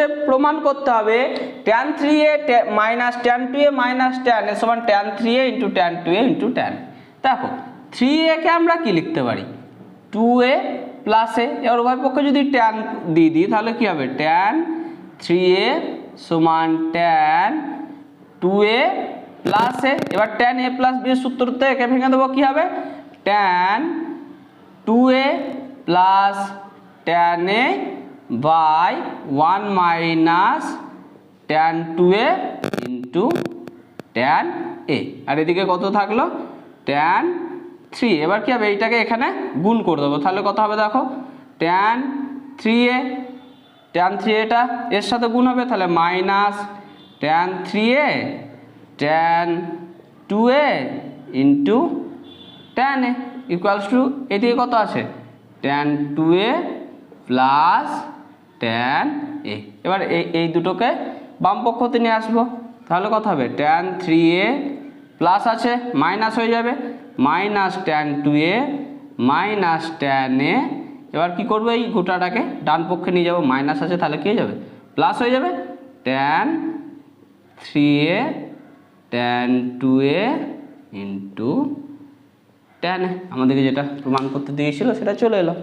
বলেছে প্রমাণ করতে হবে tan 3a minus tan 2a minus tan a সমান tan 3a into tan 2a into tan। দেখো 3a কে আমরা কি লিখতে পারি 2a প্লাস a, এবার উভয় পক্ষে যদি tan দিয়ে দিই তাহলে কি হবে tan 3a সমান tan 2a প্লাস a। এবার tan a প্লাস b এর সূত্রতে একে ভেঙে দেবো, কি হবে tan 2a plus tan a by 1 minus tan 2a into tan a। আর এদিকে কত থাকলো tan 3। এবার কি হবে এইটাকে এখানে গুণ করে দেবো, তাহলে কত হবে দেখো tan 3a এটা এর সাথে গুণ হবে, তাহলে minus tan 3a tan 2a into tan a equals to এদিকে কত আছে tan 2a plus tan a। এবার এই দুটোকে বাম পক্ষতে নিয়ে আসবো, তাহলে কত হবে tan 3a প্লাস আছে মাইনাস হয়ে যাবে minus tan 2a minus tan a। এবার কি করবো এই গোটাটাকে ডান পক্ষে নিয়ে যাবো, মাইনাস আছে তাহলে কি হয়ে যাবে প্লাস হয়ে যাবে tan 3a tan 2a into tan a। আমাদেরকে যেটা প্রমাণ করতে দিয়েছিল সেটা চলে এলো।